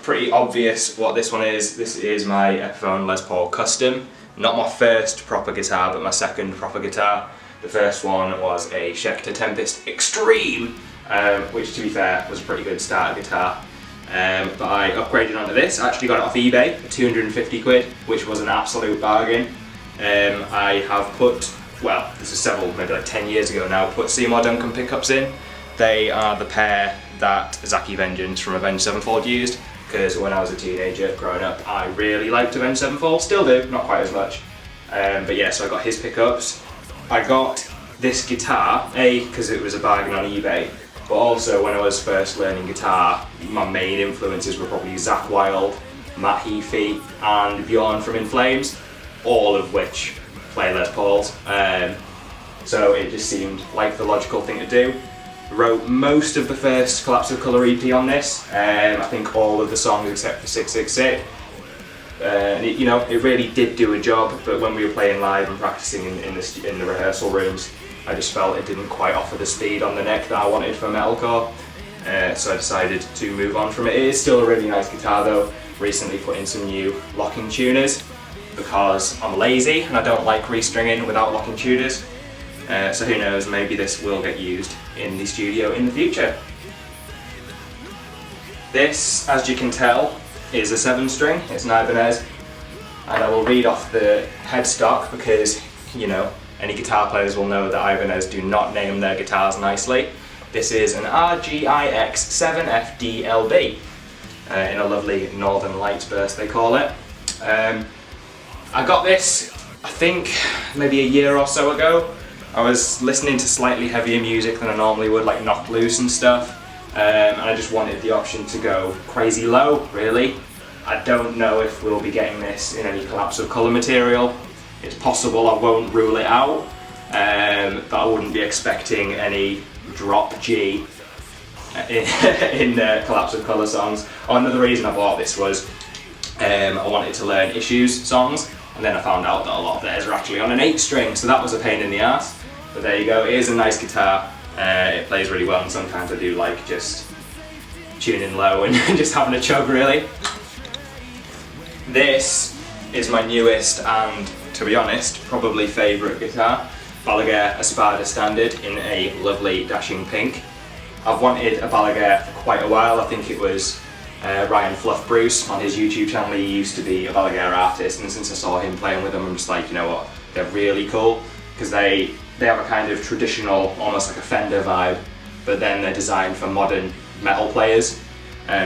pretty obvious what this one is. This is my Epiphone Les Paul Custom. Not my first proper guitar, but my second proper guitar. The first one was a Schecter Tempest Extreme, which to be fair was a pretty good starter guitar. But I upgraded onto this. I actually got it off eBay for 250 quid, which was an absolute bargain. I have put, well, this is several, maybe like 10 years ago now, put Seymour Duncan pickups in. They are the pair that Zacky Vengeance from Avenged Sevenfold used, because when I was a teenager growing up, I really liked Avenged Sevenfold, still do, not quite as much. But yeah, so I got his pickups. I got this guitar, because it was a bargain on eBay, but also when I was first learning guitar, my main influences were probably Zakk Wylde, Matt Heafy, and Bjorn from In Flames, all of which play Les Pauls. So it just seemed like the logical thing to do. Wrote most of the first Collapse of Colour EP on this. I think all of the songs except for 666. You know, it really did do a job, but when we were playing live and practicing in the rehearsal rooms, I just felt it didn't quite offer the speed on the neck that I wanted for metalcore. So I decided to move on from it. It is still a really nice guitar though. Recently put in some new locking tuners because I'm lazy and I don't like restringing without locking tuners. So who knows, maybe this will get used in the studio in the future. This, as you can tell, is a 7-string, it's an Ibanez, and I will read off the headstock because, you know, any guitar players will know that Ibanez do not name their guitars nicely. This is an RGIX 7FDLB, in a lovely Northern Lights burst they call it. I got this, I think, maybe a year or so ago. I was listening to slightly heavier music than I normally would, like Knocked Loose and stuff, and I just wanted the option to go crazy low, really. I don't know if we'll be getting this in any Collapse of Colour material. It's possible, I won't rule it out, but I wouldn't be expecting any drop G in Collapse of Colour songs. Another reason I bought this was I wanted to learn Issues songs, and then I found out that a lot of theirs are actually on an 8-string, so that was a pain in the ass. But there you go, it is a nice guitar, it plays really well, and sometimes I do like just tuning low and just having a chug, really. This is my newest and, to be honest, probably favourite guitar, Behringer Espada Standard in a lovely dashing pink. I've wanted a Behringer for quite a while. I think it was Ryan Fluff Bruce on his YouTube channel. He used to be a Behringer artist, and since I saw him playing with them, I'm just like, you know what, they're really cool, because they have a kind of traditional, almost like a Fender vibe, but then they're designed for modern metal players.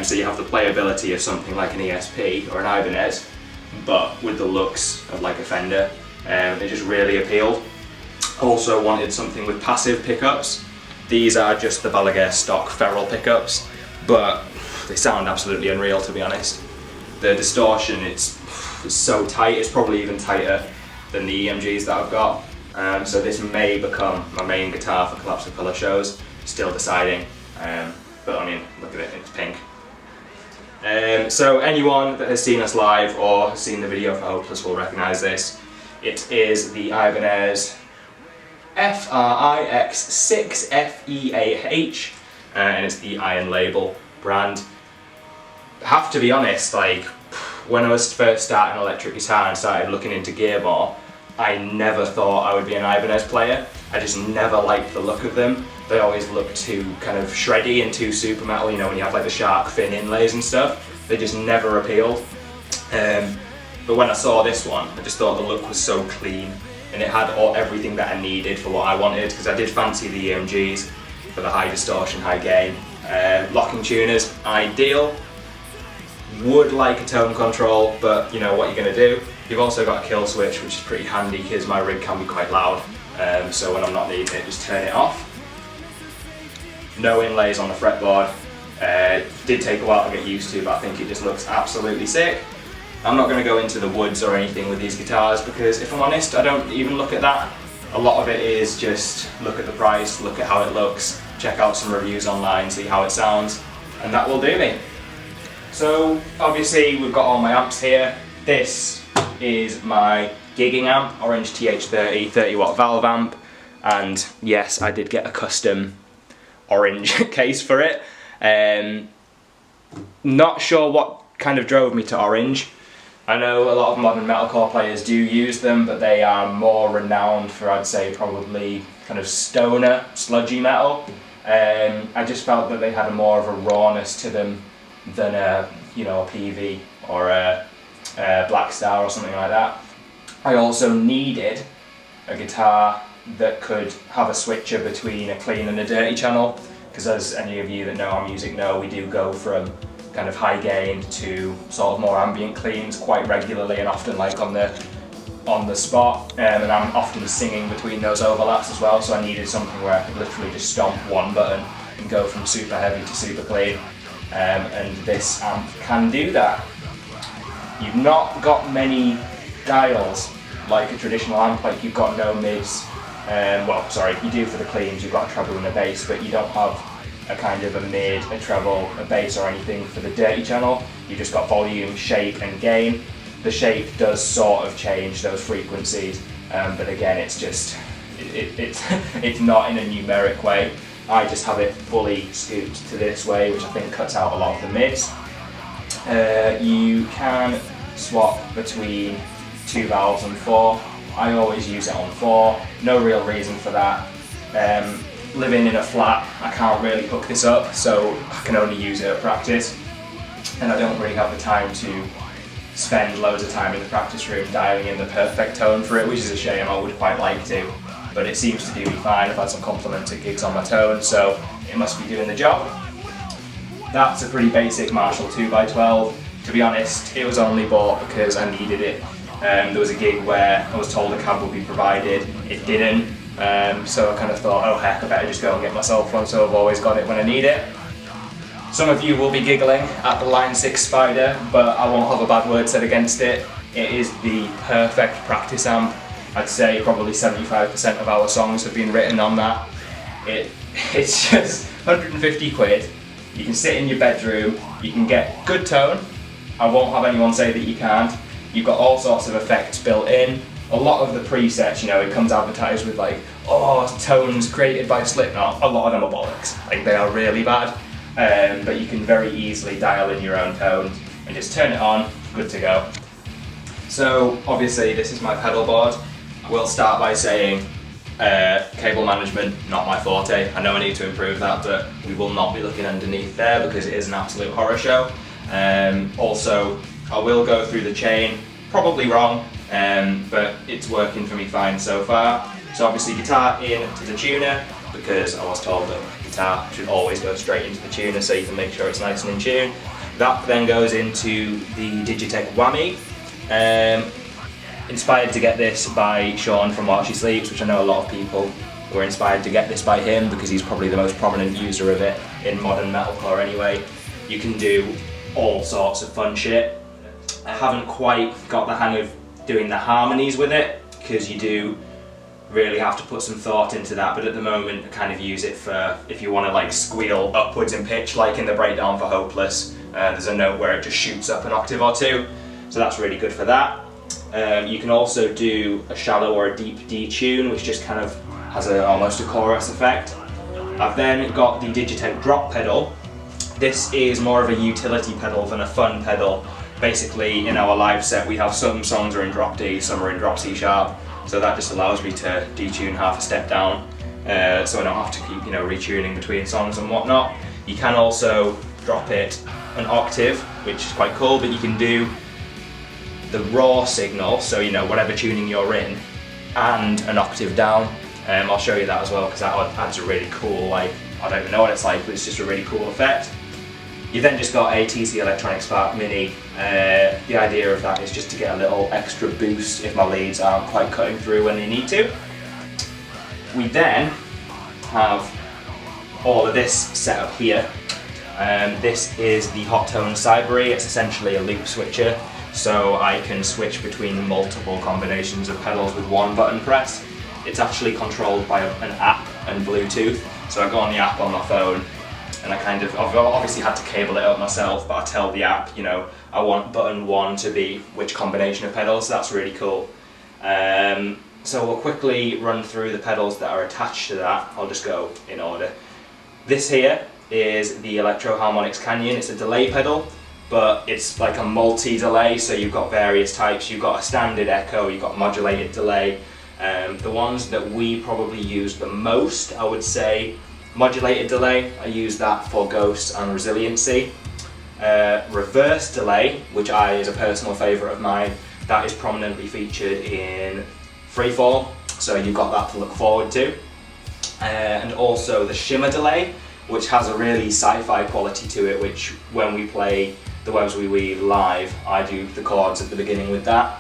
So you have the playability of something like an ESP or an Ibanez, but with the looks of like a Fender. It just really appealed. Also wanted something with passive pickups. These are just the Behringer stock ferrule pickups, but they sound absolutely unreal, to be honest. The distortion, it's so tight, it's probably even tighter than the EMGs that I've got. So this may become my main guitar for Collapse of Colour shows, still deciding, but I mean, look at it, it's pink. So anyone that has seen us live or has seen the video for Hopeless will recognise this. It is the Ibanez Frix 6 FEAH, and it's the Iron Label brand. I have to be honest, like, when I was first starting electric guitar and started looking into gear more, I never thought I would be an Ibanez player. I just never liked the look of them. They always look too kind of shreddy and too super metal, you know, when you have like the shark fin inlays and stuff. They just never appealed. But when I saw this one, I just thought the look was so clean, and it had everything that I needed for what I wanted, because I did fancy the EMGs for the high distortion, high gain. Locking tuners, ideal. Would like a tone control, but you know what you're going to do. You've also got a kill switch, which is pretty handy because my rig can be quite loud, so when I'm not needing it, just turn it off. No inlays on the fretboard. Did take a while to get used to, but I think it just looks absolutely sick. I'm not going to go into the woods or anything with these guitars because, if I'm honest, I don't even look at that. A lot of it is just look at the price, look at how it looks, check out some reviews online, see how it sounds, and that will do me. So obviously we've got all my amps here. This is my gigging amp, Orange TH30 30-watt valve amp, and yes, I did get a custom orange case for it. Not sure what kind of drove me to Orange. I know a lot of modern metalcore players do use them, but they are more renowned for, I'd say, probably kind of stoner, sludgy metal. I just felt that they had more of a rawness to them than a PV or a Black Star or something like that. I also needed a guitar that could have a switcher between a clean and a dirty channel, because as any of you that know our music know, we do go from kind of high gain to sort of more ambient cleans quite regularly, and often like on the spot, and I'm often singing between those overlaps as well, so I needed something where I could literally just stomp one button and go from super heavy to super clean, and this amp can do that. You've not got many dials like a traditional amp, like you've got no mids, well sorry, you do for the cleans, you've got a treble and a bass, but you don't have a kind of a mid, a treble, a bass or anything for the dirty channel. You've just got volume, shape and gain. The shape does sort of change those frequencies, but again it's just, it's not in a numeric way. I just have it fully scooped to this way, which I think cuts out a lot of the mids. You can swap between 2 valves and 4. I always use it on 4, no real reason for that. Living in a flat, I can't really hook this up, so I can only use it at practice, and I don't really have the time to spend loads of time in the practice room dialing in the perfect tone for it, which is a shame. I would quite like to, but it seems to do me fine. I've had some compliments at gigs on my tone, so it must be doing the job. That's a pretty basic Marshall 2x12. To be honest, it was only bought because I needed it. There was a gig where I was told a cab would be provided, it didn't. So I kind of thought, oh heck, I better just go and get myself one, so I've always got it when I need it. Some of you will be giggling at the Line 6 Spider, but I won't have a bad word said against it. It is the perfect practice amp. I'd say probably 75% of our songs have been written on that. It's just 150 quid. You can sit in your bedroom, you can get good tone. I won't have anyone say that you can't. You've got all sorts of effects built in. A lot of the presets, it comes advertised with like, oh, tones created by Slipknot. A lot of them are bollocks. Like, they are really bad. But you can very easily dial in your own tones and just turn it on, good to go. So obviously this is my pedal board. I will start by saying cable management, not my forte. I know I need to improve that, but we will not be looking underneath there because it is an absolute horror show. Also, I will go through the chain, probably wrong, but it's working for me fine so far. So obviously guitar in to the tuner, because I was told that guitar should always go straight into the tuner so you can make sure it's nice and in tune. That then goes into the Digitech Whammy. Inspired to get this by Sean from While She Sleeps, which I know a lot of people were inspired to get this by him because he's probably the most prominent user of it in modern metalcore anyway. You can do all sorts of fun shit. I haven't quite got the hang of doing the harmonies with it, because you do really have to put some thought into that, but at the moment I kind of use it for if you want to like squeal upwards in pitch, like in the breakdown for Hopeless. There's a note where it just shoots up an octave or two, so that's really good for that. You can also do a shallow or a deep detune, which just kind of has almost a chorus effect. I've then got the Digitech drop pedal. This is more of a utility pedal than a fun pedal. Basically, in our live set we have some songs are in drop D, some are in drop C sharp, so that just allows me to detune half a step down, so I don't have to keep retuning between songs and whatnot. You can also drop it an octave, which is quite cool, but you can do the raw signal, so whatever tuning you're in, and an octave down. I'll show you that as well, because that adds a really cool, I don't even know what it's like, but it's just a really cool effect. You then just got a TC Electronic Spark Mini. The idea of that is just to get a little extra boost if my leads aren't quite cutting through when they need to. We then have all of this set up here. This is the Hot Tone Cybery. It's essentially a loop switcher, so I can switch between multiple combinations of pedals with one button press. It's actually controlled by an app and Bluetooth, so I go on the app on my phone, and I've obviously had to cable it up myself, but I tell the app, I want button 1 to be which combination of pedals, so that's really cool. So we'll quickly run through the pedals that are attached to that. I'll just go in order. This here is the Electro Harmonix Canyon. It's a delay pedal. but it's like a multi-delay, so you've got various types. You've got a standard echo, you've got modulated delay. The ones that we probably use the most, I would say, modulated delay. I use that for ghosts and resiliency. Reverse delay, which is a personal favourite of mine, that is prominently featured in Freefall, so you've got that to look forward to. And also the shimmer delay, which has a really sci-fi quality to it, which when we play the Webs We Weave live, I do the chords at the beginning with that.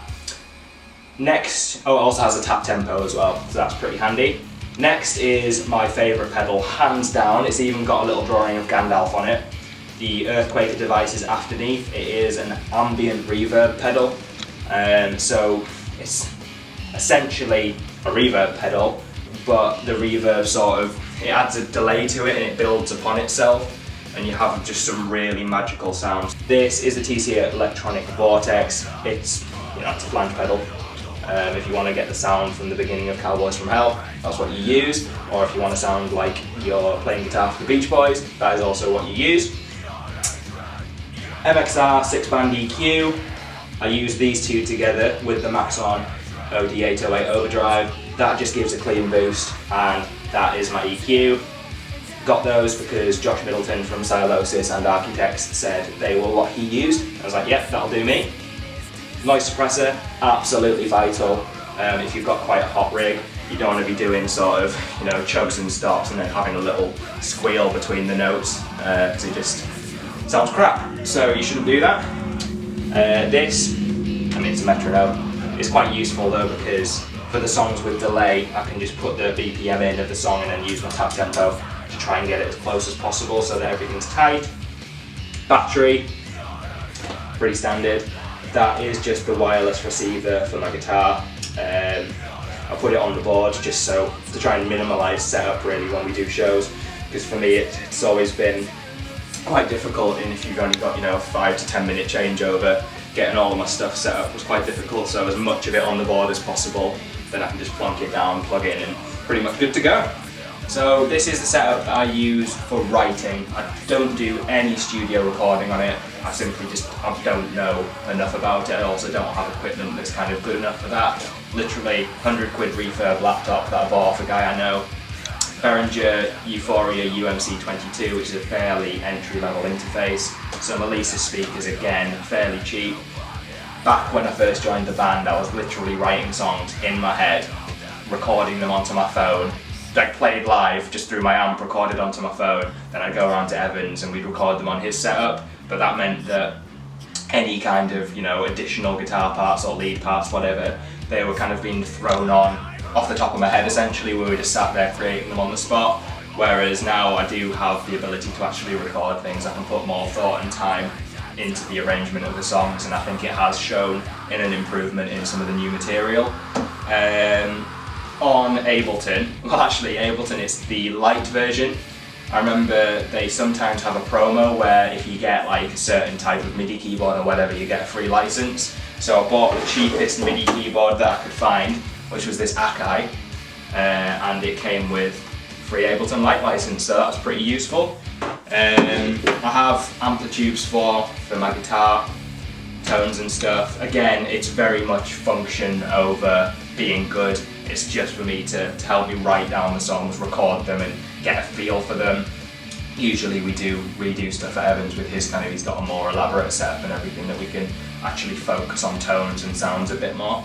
Next, it also has a tap tempo as well, so that's pretty handy. Next is my favourite pedal, hands down. It's even got a little drawing of Gandalf on it. The Earthquaker device is underneath. It is an ambient reverb pedal. So it's essentially a reverb pedal, but the reverb it adds a delay to it and it builds upon itself, and you have just some really magical sounds. This is the TC Electronic Vortex. It's a flange pedal. If you want to get the sound from the beginning of Cowboys from Hell, that's what you use. Or if you want to sound like you're playing guitar for the Beach Boys, that is also what you use. Mxr Six Band Eq. I use these two together with the Mxr OD808 overdrive. That just gives a clean boost, and that is my EQ. Got those because Josh Middleton from Silosis and Architects said they were what he used. I was like, yep, that'll do me. Noise suppressor, absolutely vital. If you've got quite a hot rig, you don't want to be doing sort of, chugs and stops and then having a little squeal between the notes, because it just sounds crap. So you shouldn't do that. This, it's a metronome. It's quite useful though, because for the songs with delay, I can just put the BPM in of the song and then use my tap tempo to try and get it as close as possible so that everything's tight. Battery, pretty standard. That is just the wireless receiver for my guitar. I put it on the board just to try and minimalise setup really when we do shows, because for me it's always been quite difficult, and if you've only got 5 to 10 minute changeover, getting all of my stuff set up was quite difficult, so as much of it on the board as possible, then I can just plonk it down, plug it in, and pretty much good to go. So this is the setup that I use for writing. I don't do any studio recording on it. I simply I don't know enough about it. I also don't have equipment that's kind of good enough for that. Literally 100 quid refurb laptop that I bought off a guy I know. Behringer Euphoria UMC22, which is a fairly entry-level interface. Some Alesis speakers, again, fairly cheap. Back when I first joined the band, I was literally writing songs in my head, recording them onto my phone, like played live just through my amp, recorded onto my phone. Then I'd go around to Evans and we'd record them on his setup. But that meant that any kind of additional guitar parts or lead parts, whatever, they were kind of being thrown on off the top of my head essentially. We were just sat there creating them on the spot. Whereas now I do have the ability to actually record things. I can put more thought and time into the arrangement of the songs, and I think it has shown in an improvement in some of the new material. On Ableton, Ableton is the light version. I remember they sometimes have a promo where if you get like a certain type of MIDI keyboard or whatever, you get a free license. So I bought the cheapest MIDI keyboard that I could find, which was this Akai, and it came with free Ableton light license, so that's pretty useful. I have Amplitubes for my guitar, tones and stuff. Again, it's very much function over being good. It's just for me to help me write down the songs, record them and get a feel for them. Usually we do redo stuff at Evans with his he's got a more elaborate setup and everything that we can actually focus on tones and sounds a bit more.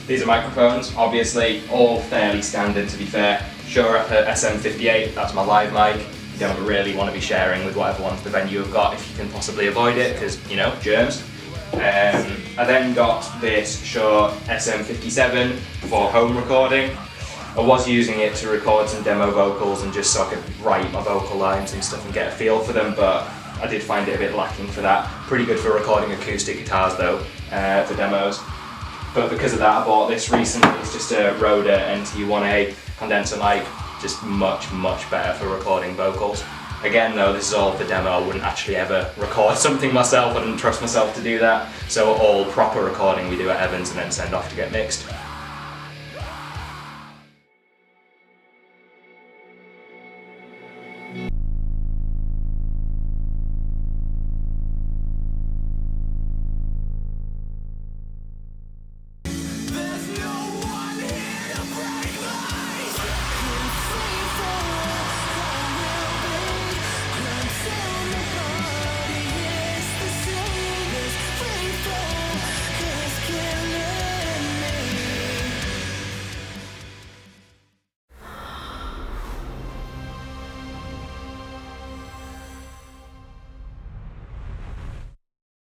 These are microphones, obviously, all fairly standard to be fair. Shure SM58, that's my live mic. You don't really want to be sharing with whatever ones the venue have got if you can possibly avoid it, because, germs. I then got this Shure SM57 for home recording. I was using it to record some demo vocals and just so I could write my vocal lines and stuff and get a feel for them, but I did find it a bit lacking for that. Pretty good for recording acoustic guitars though, for demos. But because of that I bought this recently. It's just a Rode NT1A condenser mic, just much better for recording vocals. Again though, this is all for demo. I wouldn't actually ever record something myself. I didn't trust myself to do that. So all proper recording we do at Evans and then send off to get mixed.